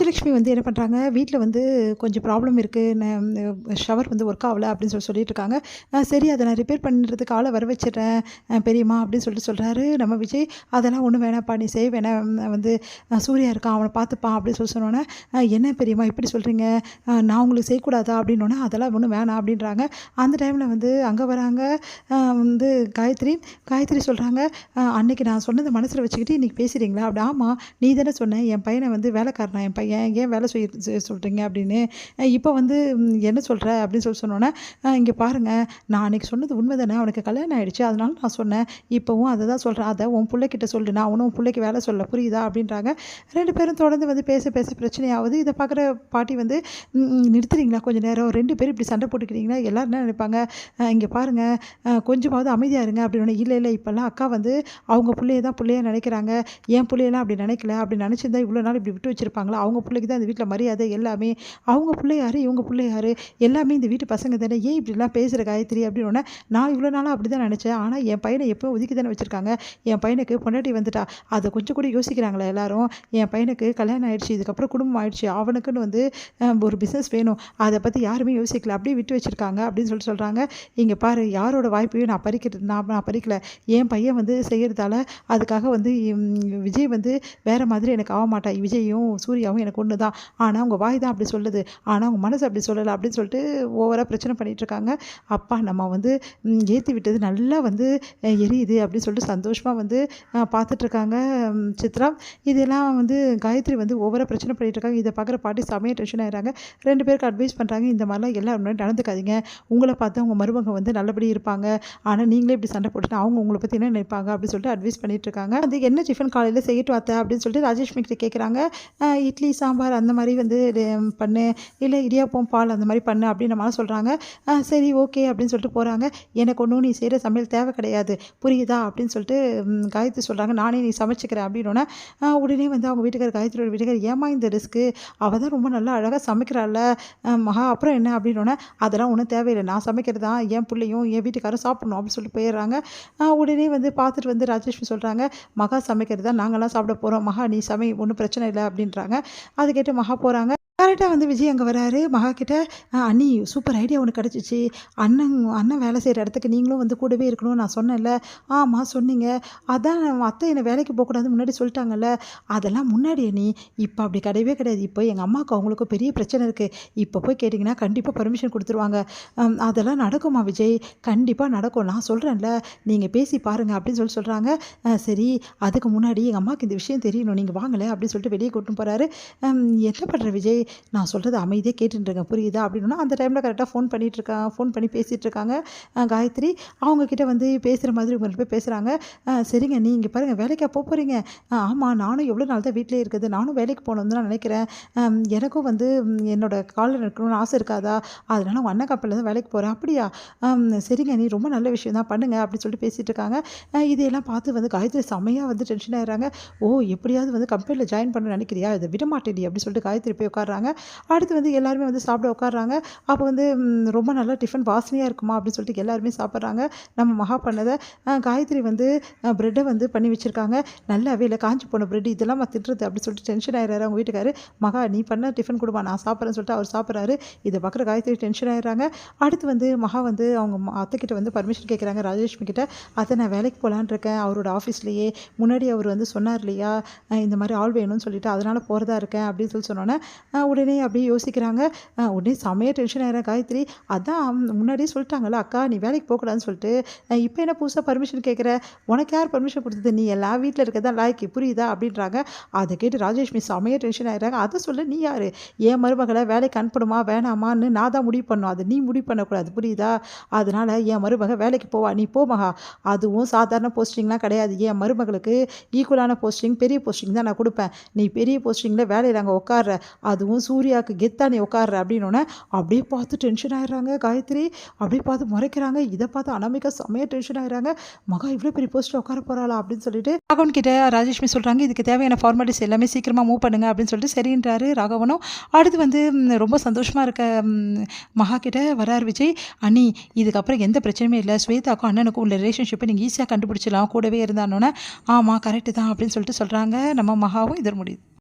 விஜயலட்சுமி வந்து என்ன பண்ணுறாங்க, வீட்டில் வந்து கொஞ்சம் ப்ராப்ளம் இருக்குது, ஷவர் வந்து ஒர்க் ஆகலை அப்படின்னு சொல்லிட்டு இருக்காங்க. சரி அதை நான் ரிப்பேர் பண்ணுறதுக்கு ஆளை வர வச்சிடுறேன் பெரியம்மா அப்படின்னு சொல்கிறாரு நம்ம விஜய். அதெல்லாம் ஒன்றும் வேணாப்பா, நீ செய்ய வேணாம், வந்து சூர்யா இருக்கான், அவனை பார்த்துப்பான் அப்படின்னு சொன்னோன்னே, என்ன பெரியம்மா இப்படி சொல்கிறீங்க, நான் உங்களுக்கு செய்யக்கூடாதா அப்படின்னோடனே, அதெல்லாம் ஒன்றும் வேணாம் அப்படின்றாங்க. அந்த டைமில் வந்து அங்கே வராங்க வந்து காயத்ரி சொல்கிறாங்க, அன்றைக்கி நான் சொன்னதை மனசில் வச்சுக்கிட்டு இன்றைக்கி பேசுகிறீங்களா அப்படி. ஆமாம், நீ தானே சொன்னேன் என் பையனை வந்து வேலைக்காரனா, என் பையன் ஏன் வேலை செய்ய சொல்கிறீங்க அப்படின்னு. இப்போ வந்து என்ன சொல்கிற அப்படின்னு சொன்னோன்னே, இங்கே பாருங்கள், நான் அன்றைக்கி சொன்னது உண்மை தானே, அவனுக்கு கல்யாணம் ஆகிடுச்சு, அதனால நான் சொன்னேன், இப்போவும் அதை தான் சொல்கிறேன், அதை உன் பிள்ளைக்கிட்ட சொல்லு, நான் ஒன்றும் உன் பிள்ளைக்கு வேலை சொல்ல, புரியுதா அப்படின்றாங்க. 2 பேரும் தொடர்ந்து வந்து பேச பிரச்சனையாகுது. இதை பார்க்குற பாட்டி வந்து, நிறுத்துறீங்களா கொஞ்சம் நேரம், 2 பேரும் இப்படி சண்டை போட்டுக்கிறீங்களா, எல்லோரும் என்ன நினைப்பாங்க, இங்கே பாருங்கள் கொஞ்சமாவது அமைதியாக இருங்க அப்படின்னு. இல்லை இப்போல்லாம் அக்கா வந்து அவங்க பிள்ளைய தான் பிள்ளையாக நினைக்கிறாங்க, என் பிள்ளையெல்லாம் அப்படி நினைக்கல, அப்படி நினச்சிருந்தா இவ்வளோ நாள் இப்படி விட்டு வச்சுருப்பாங்களா, அவங்க பிள்ளைக்கு தான் இந்த வீட்டில் மரியாதை எல்லாமே, அவங்க பிள்ளை யார் இவங்க பிள்ளை யார் எல்லாமே இந்த வீட்டு பசங்க தானே, ஏன் இப்படிலாம் பேசுகிற காயத்ரி அப்படின்னு. நான் இவ்வளோ நாளாக அப்படி தான் நினச்சேன், ஆனால் என் பையனை எப்போ ஒதுக்கி தானே வச்சுருக்காங்க, என் பையனுக்கு பொண்டாட்டி வந்துட்டா, அதை கொஞ்சம் கூட யோசிக்கிறாங்களா எல்லாரும், என் பையனுக்கு கல்யாணம் ஆகிடுச்சு, இதுக்கப்புறம் குடும்பம் ஆகிடுச்சு, அவனுக்குன்னு வந்து ஒரு பிஸ்னஸ் வேணும், அதை பற்றி யாருமே யோசிக்கல, அப்படியே விட்டு வச்சுருக்காங்க அப்படின்னு சொல்கிறாங்க. இங்கே பாரு, யாரோட வாய்ப்பையும் நான் பறிக்கல, என் பையன் வந்து செய்கிறதால அதுக்காக வந்து விஜய் வந்து வேறு மாதிரி எனக்கு ஆக மாட்டா, விஜயும் சூர்யாவும் எனக்கு ஒன்று தான், ஆனால் உங்கள் வாய் தான் அப்படி சொல்லுது, ஆனால் உங்கள் மனசு அப்படி சொல்லலை அப்படின்னு சொல்லிட்டு ஓவராக பிரச்சனை பண்ணிகிட்ருக்காங்க. அப்பா நம்ம வந்து ஏற்றி விட்டது நல்லா வந்து எரியுது அப்படின்னு சொல்லிட்டு சந்தோஷமாக வந்து பார்த்துட்ருக்காங்க சித்ரா. இதெல்லாம் வந்து காயத்ரி வந்து ஓவராக பிரச்சனை பண்ணிகிட்ருக்காங்க. இதை பார்க்குற பாட்டி செமையாக டென்ஷன் ஆகிறாங்க. 2 பேருக்கு அட்வைஸ் பண்ணுறாங்க, இந்த மாதிரிலாம் எல்லாரும் முன்னாடி நடந்துக்காதீங்க, உங்களை பார்த்து உங்கள் மருமக வந்து நல்லபடி இருப்பாங்க, ஆனால் நீங்களே இப்படி சண்டை போட்டுட்டு அவங்க உங்களை பற்றி என்ன நினைப்பாங்க அப்படின்னு சொல்லிட்டு அட்வைஸ் பண்ணிகிட்ருக்காங்க. வந்து என்ன டிஃபன் காலையில் செய்யட்டும் அத்தை அப்படின்னு சொல்லிட்டு ராஜலட்சுமி கிட்ட கேட்குறாங்க. இட்லி சாம்பார் அந்த மாதிரி வந்து பண்ணு, இல்லை இடியாப்பம் பால் அந்த மாதிரி பண்ணு அப்படின்னு நம்மளால் சொல்கிறாங்க. சரி ஓகே அப்படின்னு சொல்லிட்டு போகிறாங்க. எனக்கு ஒன்றும் நீ செய்கிற சமையல் தேவை கிடையாது, புரியுதா அப்படின்னு சொல்லிட்டு காயத்ரி சொல்கிறாங்க. நானே நீ சமைச்சிக்கிறேன் அப்படின்னோடனே, உடனே வந்து அவங்க வீட்டுக்காரர் காயத்ரியோட வீட்டுக்காரர், ஏமா இந்த ரிஸ்க்கு, அவள் தான் ரொம்ப நல்லா அழகாக சமைக்கிறாள்ல மகா, அப்புறம் என்ன அப்படின்னோடனே, அதெல்லாம் ஒன்றும் தேவையில்லை, நான் சமைக்கிறது தான் என் பிள்ளையும் என் வீட்டுக்காரும் சாப்பிடணும் அப்படின்னு சொல்லிட்டு போயிடுறாங்க. உடனே வந்து பார்த்துட்டு வந்து ராஜலட்சுமி சொல்கிறாங்க, மகா சமைக்கிறது தான் நாங்கள்லாம் சாப்பிட போகிறோம், மகா நீ சமை, ஒன்றும் பிரச்சனை இல்லை அப்படின்றாங்க. அது கேட்டு மகா போகிறாங்க. கரெக்டாக வந்து விஜய் அங்கே வராரு. மகா கிட்ட, அண்ணி சூப்பர் ஐடியா ஒன்று கிடச்சிச்சு, அண்ணன் வேலை செய்கிற இடத்துக்கு நீங்களும் வந்து கூடவே இருக்கணும் நான் சொன்னேன்ல. ஆமாம் சொன்னீங்க, அதான் அத்தை என்னை வேலைக்கு போகக்கூடாது முன்னாடி சொல்லிட்டாங்கல்ல. அதெல்லாம் முன்னாடி அண்ணி, இப்போ அப்படி கிடையவே கிடையாது, இப்போ எங்கள் அம்மாவுக்கு அவங்களுக்கும் பெரிய பிரச்சனை இருக்குது, இப்போ போய் கேட்டிங்கன்னா கண்டிப்பாக பர்மிஷன் கொடுத்துருவாங்க, அதெல்லாம் நடக்குமா விஜய், கண்டிப்பாக நடக்கும், நான் சொல்கிறேன்ல, நீங்கள் பேசி பாருங்கள் அப்படின்னு சொல்கிறாங்க. சரி அதுக்கு முன்னாடி எங்கள் அம்மாவுக்கு இந்த விஷயம் தெரியணும், நீங்கள் வாங்கலை அப்படின்னு சொல்லிட்டு வெளியே கூட்டின்னு போகிறாரு. என்ன பண்ணுற விஜய், நான் சொல்கிறது அமைதியாக கேட்டுருங்க புரியுதா அப்படின்னா. அந்த டைமில் கரெக்டாக ஃபோன் பண்ணி பேசிகிட்டு இருக்காங்க காயத்ரி. அவங்கக்கிட்ட வந்து பேசுகிற மாதிரி இவங்க போய் பேசுகிறாங்க. சரிங்க நீ இங்கே பாருங்கள், வேலைக்கா போகிறீங்க, ஆமாம் நானும் எவ்வளோ நாள் தான் வீட்டிலே இருக்குது, நானும் வேலைக்கு போகணுன்னு தான் நினைக்கிறேன், எனக்கும் வந்து என்னோடய காலில் இருக்கணும்னு ஆசை இருக்காதா, அதனால் உங்கள் அண்ணன் கப்பலில் தான் வேலைக்கு போகிறேன், அப்படியா, சரிங்க நீ ரொம்ப நல்ல விஷயம் தான் பண்ணுங்க அப்படின்னு சொல்லிட்டு பேசிகிட்டு இருக்காங்க. இதையெல்லாம் பார்த்து வந்து காயத்ரி செம்மையாக வந்து டென்ஷன் ஆகிறாங்க. ஓ எப்படியாவது வந்து கம்பெனியில் ஜாயின் பண்ண நினைக்கிறியா, இதை விட மாட்டேடி அப்படின்னு சொல்லிட்டு காயத்ரி போய் உட்காடுறாங்க. அடுத்து வந்து எல்லாருமே வந்து சாப்பிட உட்காடுறாங்க. அப்போ வந்து ரொம்ப நல்லா டிஃபன் வாசனையாக இருக்குமா அப்படின்னு சொல்லிட்டு எல்லாருமே சாப்பிட்றாங்க நம்ம மகா பண்ணதை. காயத்ரி வந்து ப்ரெட்டை வந்து பண்ணி வச்சுருக்காங்க, நல்லாவே இல்லை, காஞ்சி போன ப்ரெட், இதெல்லாம் திட்டுறது அப்படின்னு சொல்லிட்டு டென்ஷன் ஆகிறாரு அவங்க வீட்டுக்காரு. மகா நீ பண்ண டிஃபன் கொடுமா நான் சாப்பிட்றேன்னு சொல்லிட்டு அவர் சாப்பிட்றாரு. இதை பார்க்குற காயத்ரி டென்ஷன் ஆகிறாங்க. அடுத்து வந்து மகா வந்து அவங்க அத்தைக்கிட்ட வந்து பர்மிஷன் கேட்குறாங்க ராஜலட்சுமி கிட்ட. அதை நான் வேலைக்கு போகலான் இருக்கேன், அவரோட ஆஃபீஸ்லேயே முன்னாடி அவர் வந்து சொன்னார் இல்லையா இந்த மாதிரி ஆள் வேணும்னு சொல்லிட்டு, அதனால் போகிறதா இருக்கேன் அப்படின்னு சொன்னோன்னே உடனே அப்படியே யோசிக்கிறாங்க. உடனே செமையாக டென்ஷன் ஆகிற காயத்ரி, அதான் முன்னாடியே சொல்லிட்டாங்கல்ல அக்கா நீ வேலைக்கு போகக்கூடாதுன்னு சொல்லிட்டு, இப்போ என்ன புதுசாக பர்மிஷன் கேட்குற, உனக்கு யார் பர்மிஷன் கொடுத்தது, நீ எல்லா வீட்டில் இருக்கிறதா லாய்க்கு புரியுதா அப்படின்றாங்க. அதை கேட்டு ராஜலட்சுமி செமையாக டென்ஷன் ஆகிறாங்க. அதை சொல்ல நீ யார், என் மருமகளை வேலைக்கு அனுப்பணுமா வேணாமான்னு நான் தான் முடிவு பண்ணும், அது நீ முடிவு பண்ணக்கூடாது புரியுதா, அதனால் என் மருமக வேலைக்கு போவா, நீ போ மகா, அதுவும் சாதாரண போஸ்டிங்லாம் கிடையாது, என் மருமகளுக்கு ஈக்குவலான போஸ்டிங் பெரிய போஸ்டிங் தான் நான் கொடுப்பேன், நீ பெரிய போஸ்டிங்கில் வேலையில் அங்கே உட்கார்ற, அதுவும் சூர்யாவுக்கு கெத்தா நீ உட்கார்ற அப்படின்னோடனே அப்படியே பார்த்து டென்ஷன் ஆகிடுறாங்க காயத்ரி. அப்படியே பார்த்து முறைக்கிறாங்க. இதை பார்த்து அனாமிகா செம்மையாக டென்ஷன் ஆகிடுறாங்க. மகா இவ்வளோ பெரிய போஸ்ட்டில் உட்கார போகிறாளா அப்படின்னு சொல்லிட்டு ராகவன் கிட்ட ராஜலட்சுமி சொல்கிறாங்க, இதுக்கு தேவையான ஃபார்மாலிட்டிஸ் எல்லாமே சீக்கிரமாக மூவ் பண்ணுங்க அப்படின்னு சொல்லிட்டு சரின்றாரு ராகவனும். அடுத்து வந்து ரொம்ப சந்தோஷமாக இருக்க மகா கிட்ட வரார் விஜய். அண்ணி இதுக்கப்புறம் எந்த பிரச்சனையுமே இல்லை, ஸ்வேதாக்கும் அண்ணனுக்கும் உள்ள ரிலேஷன்ஷிப்பை நீங்கள் ஈஸியாக கண்டுபிடிச்சலாம், கூடவே இருந்தானோன்னே ஆமாம் கரெக்டு தான் அப்படின்னு சொல்லிட்டு சொல்கிறாங்க நம்ம மகாவும். இதர் முடியுது.